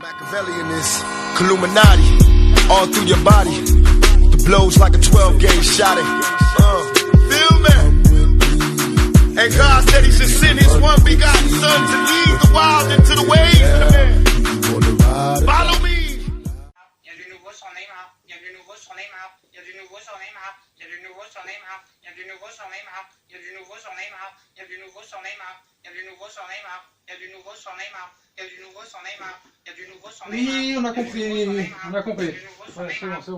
Machiavelli in this Illuminati, all through your body. The blows like a 12-gauge shot. Feel me? And God said He should send His one begotten Son to lead the wild into the ways of the man. Follow me. Il y a du nouveau sur Neymar. Il y a du nouveau sur Neymar. Il y a du nouveau sur Neymar. Il y a du nouveau sur Neymar. Il y a du nouveau sur Neymar. Il y a du nouveau sur Neymar. Il y a du nouveau sur Neymar. Il y a du nouveau sur Neymar. Il y a du nouveau sur Neymar. Il y a du nouveau sur Neymar. Il y a du nouveau sur Neymar. Oui, on a compris. On a compris. Ouais, c'est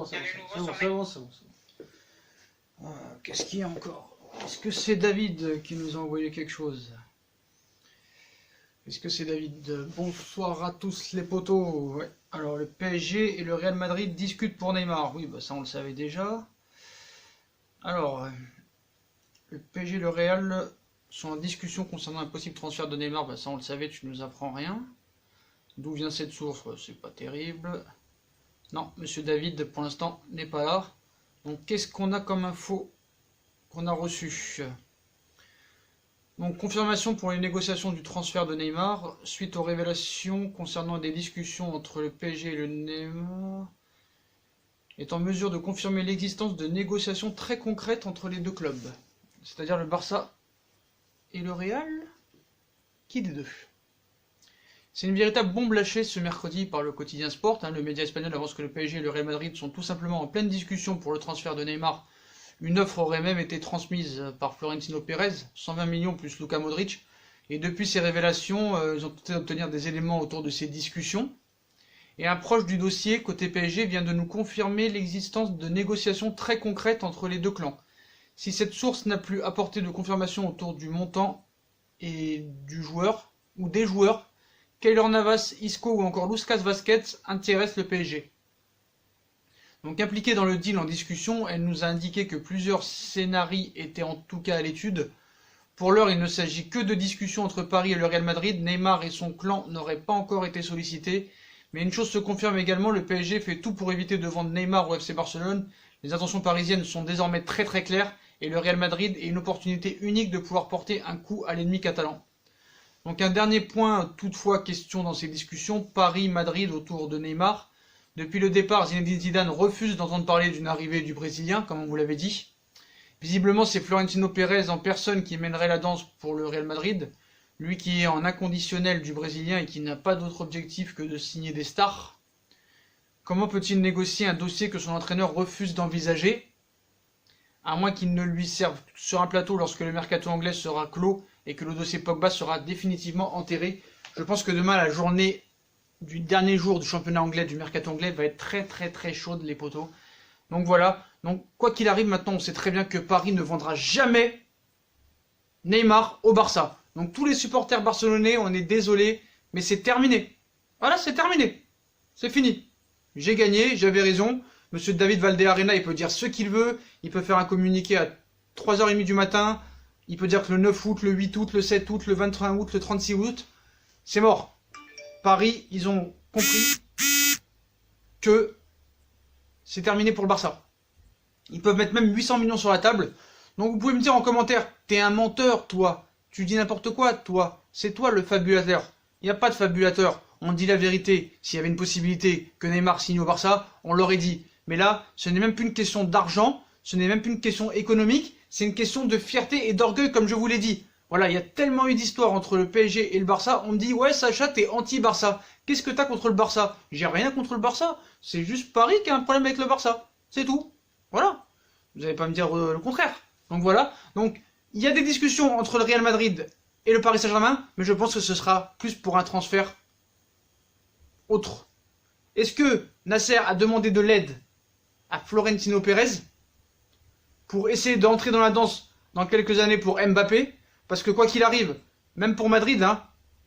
bon. Qu'est-ce qu'il y a encore? Est-ce que c'est David qui nous a envoyé quelque chose? Est-ce que c'est David? Bonsoir à tous les potos. Ouais. Alors le PSG et le Real Madrid discutent pour Neymar. Oui, bah ça on le savait déjà. Alors, le PSG et le Real sont en discussion concernant un possible transfert de Neymar. Bah ça on le savait, tu nous apprends rien. D'où vient cette source? C'est pas terrible. Non, monsieur David pour l'instant n'est pas là. Donc qu'est-ce qu'on a comme info qu'on a reçu? Donc confirmation pour les négociations du transfert de Neymar suite aux révélations concernant des discussions entre le PSG et le Neymar est en mesure de confirmer l'existence de négociations très concrètes entre les deux clubs, c'est-à-dire le Barça et le Real. Qui des deux? C'est une véritable bombe lâchée ce mercredi par le quotidien Sport. Le média espagnol avance que le PSG et le Real Madrid sont tout simplement en pleine discussion pour le transfert de Neymar. Une offre aurait même été transmise par Florentino Pérez, 120 millions plus Luka Modric. Et depuis ces révélations, ils ont tenté d'obtenir des éléments autour de ces discussions. Et un proche du dossier, côté PSG, vient de nous confirmer l'existence de négociations très concrètes entre les deux clans. Si cette source n'a plus apporté de confirmation autour du montant et du joueur, ou des joueurs, Keylor Navas, Isco ou encore Lucas Vazquez intéressent le PSG. Donc impliquée dans le deal en discussion, elle nous a indiqué que plusieurs scénarios étaient en tout cas à l'étude. Pour l'heure, il ne s'agit que de discussions entre Paris et le Real Madrid. Neymar et son clan n'auraient pas encore été sollicités. Mais une chose se confirme également, le PSG fait tout pour éviter de vendre Neymar au FC Barcelone. Les intentions parisiennes sont désormais très très claires et le Real Madrid est une opportunité unique de pouvoir porter un coup à l'ennemi catalan. Donc un dernier point, toutefois question dans ces discussions, Paris-Madrid autour de Neymar. Depuis le départ, Zinedine Zidane refuse d'entendre parler d'une arrivée du Brésilien, comme on vous l'avait dit. Visiblement, c'est Florentino Pérez en personne qui mènerait la danse pour le Real Madrid. Lui qui est en inconditionnel du Brésilien et qui n'a pas d'autre objectif que de signer des stars. Comment peut-il négocier un dossier que son entraîneur refuse d'envisager? À moins qu'il ne lui serve sur un plateau lorsque le mercato anglais sera clos et que le dossier Pogba sera définitivement enterré. Je pense que demain, la journée du dernier jour du championnat anglais, du mercato anglais, va être très très très chaude, les potos. Donc voilà, donc quoi qu'il arrive maintenant, on sait très bien que Paris ne vendra jamais Neymar au Barça. Donc tous les supporters barcelonais, on est désolé, mais c'est terminé. Voilà, c'est terminé. C'est fini. J'ai gagné, j'avais raison. Monsieur David Valdearena, il peut dire ce qu'il veut. Il peut faire un communiqué à 3h30 du matin. Il peut dire que le 9 août, le 8 août, le 7 août, le 21 août, le 36 août. C'est mort. Paris, ils ont compris que c'est terminé pour le Barça. Ils peuvent mettre même 800 millions sur la table. Donc vous pouvez me dire en commentaire, t'es un menteur, toi. Tu dis n'importe quoi, toi. C'est toi le fabulateur. Il n'y a pas de fabulateur. On dit la vérité. S'il y avait une possibilité que Neymar signe au Barça, on l'aurait dit. Mais là, ce n'est même plus une question d'argent. Ce n'est même plus une question économique. C'est une question de fierté et d'orgueil, comme je vous l'ai dit. Voilà, il y a tellement eu d'histoires entre le PSG et le Barça. On me dit, ouais, Sacha, t'es anti-Barça. Qu'est-ce que t'as contre le Barça? J'ai rien contre le Barça. C'est juste Paris qui a un problème avec le Barça. C'est tout. Voilà. Vous n'allez pas me dire le contraire. Donc voilà. Donc, il y a des discussions entre le Real Madrid et le Paris Saint-Germain, mais je pense que ce sera plus pour un transfert autre. Est-ce que Nasser a demandé de l'aide à Florentino Pérez pour essayer d'entrer dans la danse dans quelques années pour Mbappé? Parce que quoi qu'il arrive, même pour Madrid,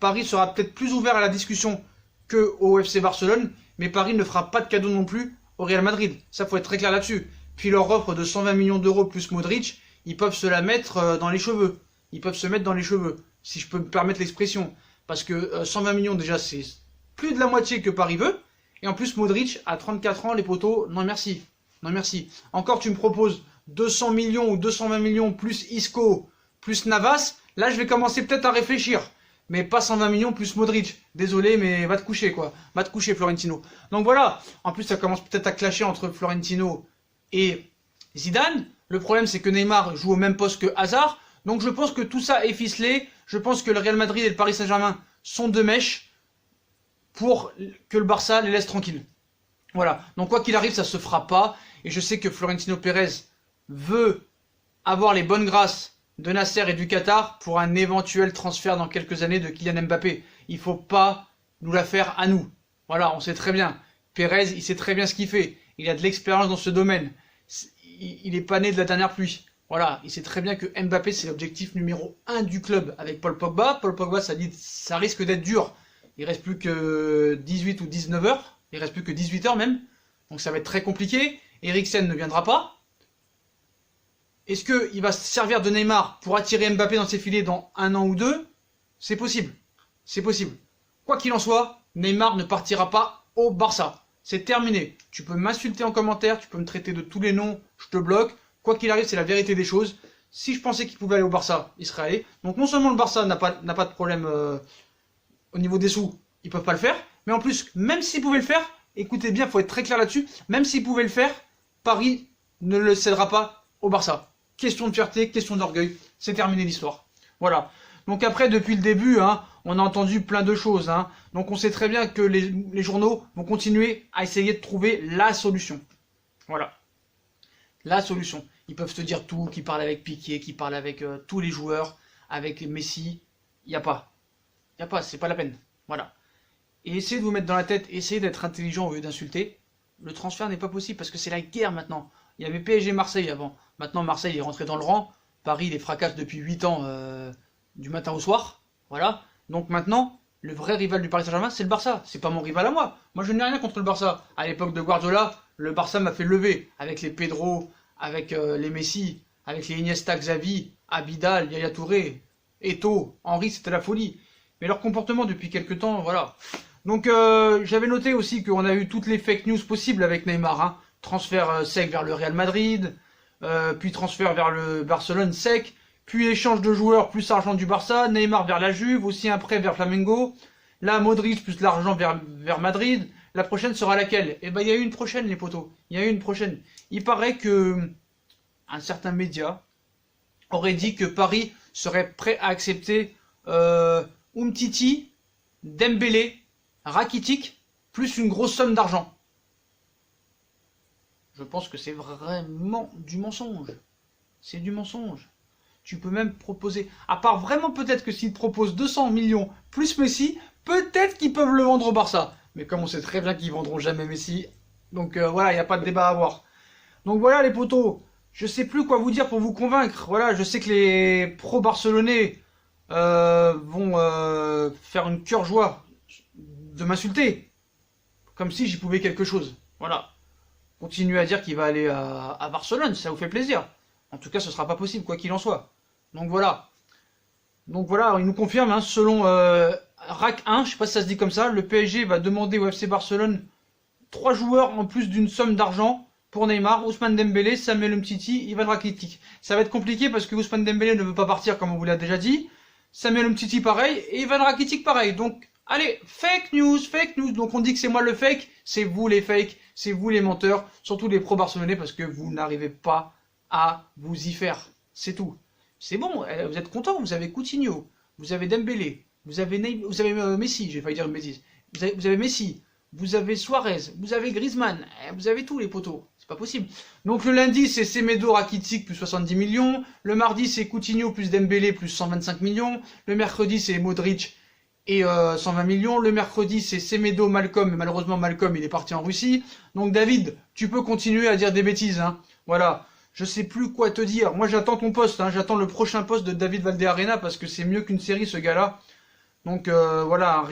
Paris sera peut-être plus ouvert à la discussion que au FC Barcelone, mais Paris ne fera pas de cadeau non plus au Real Madrid. Ça, faut être très clair là-dessus. Puis leur offre de 120 millions d'euros plus Modric, ils peuvent se la mettre dans les cheveux. Ils peuvent se mettre dans les cheveux, si je peux me permettre l'expression. Parce que 120 millions, déjà, c'est plus de la moitié que Paris veut. Et en plus, Modric, à 34 ans, les potos, non merci. Non merci. Encore, tu me proposes 200 millions ou 220 millions plus Isco, plus Navas. Là, je vais commencer peut-être à réfléchir. mais pas 120 millions plus Modric. Désolé, mais va te coucher, quoi. Va te coucher, Florentino. Donc voilà. En plus, ça commence peut-être à clasher entre Florentino et Zidane. Le problème, c'est que Neymar joue au même poste que Hazard. Donc je pense que tout ça est ficelé. Je pense que le Real Madrid et le Paris Saint-Germain sont deux mèches pour que le Barça les laisse tranquilles. Voilà. Donc quoi qu'il arrive, ça se fera pas. Et je sais que Florentino Pérez veut avoir les bonnes grâces de Nasser et du Qatar pour un éventuel transfert dans quelques années de Kylian Mbappé. Il faut pas nous la faire à nous. Voilà, on sait très bien. Pérez, il sait très bien ce qu'il fait. Il a de l'expérience dans ce domaine. Il est pas né de la dernière pluie. Voilà, il sait très bien que Mbappé, c'est l'objectif numéro 1 du club avec Paul Pogba. Paul Pogba, ça risque d'être dur. Il reste plus que 18 ou 19 heures. Il reste plus que 18 heures même. Donc ça va être très compliqué. Eriksen ne viendra pas. Est-ce qu'il va se servir de Neymar pour attirer Mbappé dans ses filets dans 1 an ou 2? C'est possible. C'est possible. Quoi qu'il en soit, Neymar ne partira pas au Barça. C'est terminé. Tu peux m'insulter en commentaire, tu peux me traiter de tous les noms, je te bloque. Quoi qu'il arrive, c'est la vérité des choses. Si je pensais qu'il pouvait aller au Barça, il serait allé. Donc non seulement le Barça n'a pas de problème au niveau des sous, ils peuvent pas le faire. Mais en plus, même s'ils pouvaient le faire, écoutez bien, il faut être très clair là-dessus, même s'ils pouvaient le faire, Paris ne le cédera pas au Barça. Question de fierté, question d'orgueil, c'est terminé l'histoire. Voilà. Donc après, depuis le début, on a entendu plein de choses. Donc on sait très bien que les journaux vont continuer à essayer de trouver la solution. Voilà. La solution. Ils peuvent te dire tout, qu'ils parlent avec Piqué, qu'ils parlent avec tous les joueurs, avec Messi. Il n'y a pas. Il n'y a pas, c'est pas la peine. Voilà. Et essayez de vous mettre dans la tête, essayez d'être intelligent au lieu d'insulter. Le transfert n'est pas possible parce que c'est la guerre maintenant. Il y avait PSG Marseille avant. Maintenant Marseille est rentré dans le rang. Paris les fracasse depuis 8 ans du matin au soir. Voilà. Donc maintenant, le vrai rival du Paris Saint-Germain, c'est le Barça. C'est pas mon rival à moi. Moi je n'ai rien contre le Barça. À l'époque de Guardiola, le Barça m'a fait lever. Avec les Pedro, avec les Messi, avec les Iniesta, Xavi, Abidal, Yaya Touré, Eto'o, Henry, c'était la folie. Mais leur comportement depuis quelques temps, voilà. Donc j'avais noté aussi qu'on a eu toutes les fake news possibles avec Neymar. Transfert sec vers le Real Madrid, puis transfert vers le Barcelone sec, puis échange de joueurs plus argent du Barça, Neymar vers la Juve, aussi un prêt vers Flamengo, là Modric plus l'argent vers Madrid. La prochaine sera laquelle? Eh ben il y a eu une prochaine les potos, il y a eu une prochaine. Il paraît que un certain média aurait dit que Paris serait prêt à accepter Umtiti, Dembélé, Rakitic, plus une grosse somme d'argent. Je pense que c'est vraiment du mensonge. C'est du mensonge. Tu peux même proposer, à part vraiment peut-être que s'ils te proposent 200 millions plus Messi, peut-être qu'ils peuvent le vendre au Barça. Mais comme on sait très bien qu'ils vendront jamais Messi, donc voilà, il n'y a pas de débat à avoir. Donc voilà les potos, je sais plus quoi vous dire pour vous convaincre. Voilà, je sais que les pro-barcelonais vont faire une cœur joie de m'insulter. Comme si j'y pouvais quelque chose. Voilà. Continuez à dire qu'il va aller à Barcelone, ça vous fait plaisir. En tout cas, ce sera pas possible, quoi qu'il en soit. Donc voilà. Donc voilà, il nous confirme, selon RAC 1, je sais pas si ça se dit comme ça, le PSG va demander au FC Barcelone 3 joueurs en plus d'une somme d'argent pour Neymar, Ousmane Dembélé, Samuel Umtiti, Ivan Rakitic. Ça va être compliqué parce que Ousmane Dembélé ne veut pas partir, comme on vous l'a déjà dit. Samuel Umtiti pareil, et Ivan Rakitic pareil. Donc, allez, fake news. Donc on dit que c'est moi le fake, c'est vous les fakes, c'est vous les menteurs, surtout les pro-barcelonais parce que vous n'arrivez pas à vous y faire. C'est tout. C'est bon, vous êtes contents, vous avez Coutinho, vous avez Dembélé, vous avez Messi, j'ai failli dire une bêtise. Vous avez Messi, vous avez Suarez, vous avez Griezmann, vous avez tous les potos. C'est pas possible. Donc le lundi, c'est Semedo, Rakitic plus 70 millions. Le mardi, c'est Coutinho plus Dembélé plus 125 millions. Le mercredi, c'est Modric et 120 millions. Le mercredi, c'est Semedo, Malcolm. Mais malheureusement, Malcolm, il est parti en Russie. Donc David, tu peux continuer à dire des bêtises. Voilà. Je sais plus quoi te dire. Moi, j'attends ton poste. J'attends le prochain poste de David Valdearena parce que c'est mieux qu'une série, ce gars-là. Donc voilà,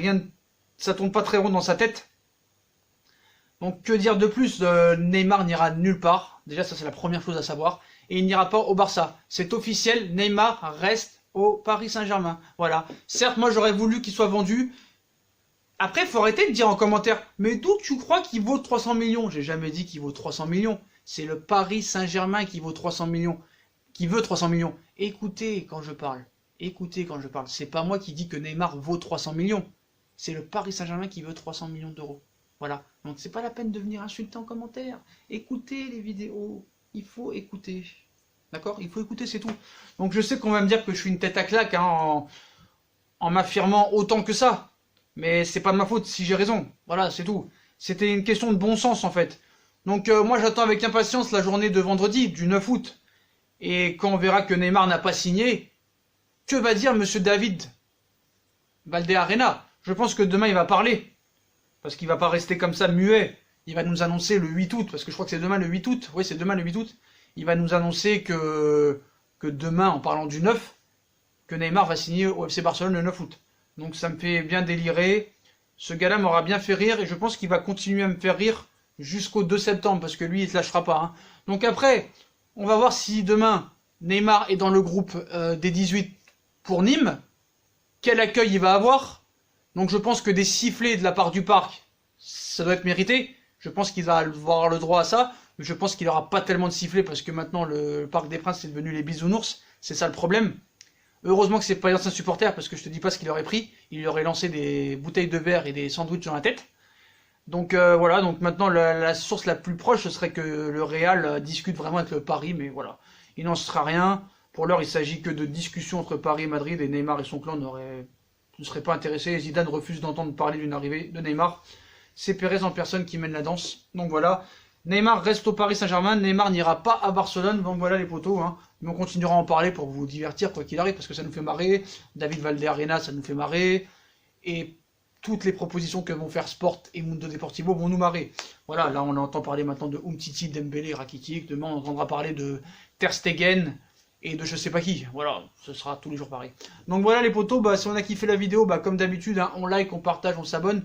ça tourne pas très rond dans sa tête. Donc que dire de plus? Neymar n'ira nulle part. Déjà, ça c'est la première chose à savoir. Et il n'ira pas au Barça. C'est officiel, Neymar reste au Paris Saint-Germain. Voilà. Certes, moi j'aurais voulu qu'il soit vendu. Après, il faut arrêter de dire en commentaire, mais d'où tu crois qu'il vaut 300 millions? J'ai jamais dit qu'il vaut 300 millions. C'est le Paris Saint-Germain qui vaut 300 millions. Qui veut 300 millions. Écoutez quand je parle. Écoutez quand je parle, c'est pas moi qui dis que Neymar vaut 300 millions. C'est le Paris Saint-Germain qui veut 300 millions d'euros. Voilà. Donc c'est pas la peine de venir insulter en commentaire. Écoutez les vidéos. Il faut écouter. D'accord? Il faut écouter, c'est tout. Donc je sais qu'on va me dire que je suis une tête à claque hein, en m'affirmant autant que ça. Mais c'est pas de ma faute si j'ai raison. Voilà, c'est tout. C'était une question de bon sens en fait. Donc moi j'attends avec impatience la journée de vendredi, du 9 août. Et quand on verra que Neymar n'a pas signé, que va dire monsieur David Valdearena? Je pense que demain il va parler. Parce qu'il va pas rester comme ça muet. Il va nous annoncer le 8 août, parce que je crois que c'est demain le 8 août. Oui, c'est demain le 8 août. Il va nous annoncer que demain, en parlant du 9, que Neymar va signer au FC Barcelone le 9 août. Donc ça me fait bien délirer. Ce gars-là m'aura bien fait rire et je pense qu'il va continuer à me faire rire jusqu'au 2 septembre, parce que lui, il se lâchera pas. Hein. Donc après, on va voir si demain, Neymar est dans le groupe des 18 pour Nîmes. Quel accueil il va avoir. Donc je pense que des sifflets de la part du parc, ça doit être mérité. Je pense qu'il va avoir le droit à ça. Mais je pense qu'il n'aura pas tellement de sifflets parce que maintenant le Parc des Princes est devenu les bisounours. C'est ça le problème. Heureusement que c'est pas les anciens supporters parce que je te dis pas ce qu'il aurait pris. Il aurait lancé des bouteilles de verre et des sandwichs dans la tête. Donc voilà, donc maintenant la source la plus proche ce serait que le Real discute vraiment avec le Paris. Mais voilà, il n'en sera rien. Pour l'heure il s'agit que de discussions entre Paris et Madrid et Neymar et son clan ne seraient pas intéressés. Zidane refuse d'entendre parler d'une arrivée de Neymar. C'est Pérez en personne qui mène la danse. Donc voilà. Neymar reste au Paris Saint-Germain. Neymar n'ira pas à Barcelone. Donc voilà les potos. Hein. Mais on continuera à en parler pour vous divertir quoi qu'il arrive. Parce que ça nous fait marrer. David Valdearena, ça nous fait marrer. Et toutes les propositions que vont faire Sport et Mundo Deportivo vont nous marrer. Voilà, là on entend parler maintenant de Umtiti, Dembélé, Rakitic. Demain on entendra parler de Ter Stegen et de je sais pas qui. Voilà, ce sera tous les jours pareil. Donc voilà les potos, bah, si on a kiffé la vidéo, bah, comme d'habitude, hein, on like, on partage, on s'abonne.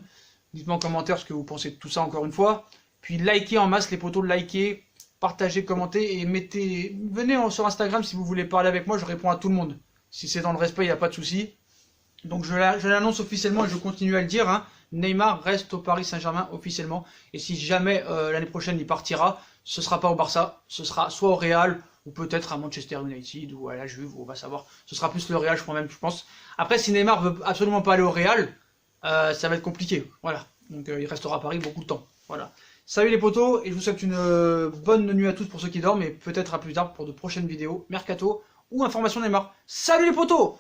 Dites-moi en commentaire ce que vous pensez de tout ça encore une fois. Puis likez en masse les potos, likez, partagez, commentez et venez sur Instagram si vous voulez parler avec moi, je réponds à tout le monde. Si c'est dans le respect, il n'y a pas de souci. Donc je l'annonce officiellement et je continue à le dire. Hein. Neymar reste au Paris Saint-Germain officiellement. Et si jamais l'année prochaine il partira, ce sera pas au Barça, ce sera soit au Real ou peut-être à Manchester United ou à la Juve, on va savoir. Ce sera plus le Real, je pense. Après, si Neymar veut absolument pas aller au Real, ça va être compliqué. Voilà. Donc il restera à Paris beaucoup de temps. Voilà. Salut les potos et je vous souhaite une bonne nuit à tous pour ceux qui dorment et peut-être à plus tard pour de prochaines vidéos, mercato ou information Neymar. Salut les potos!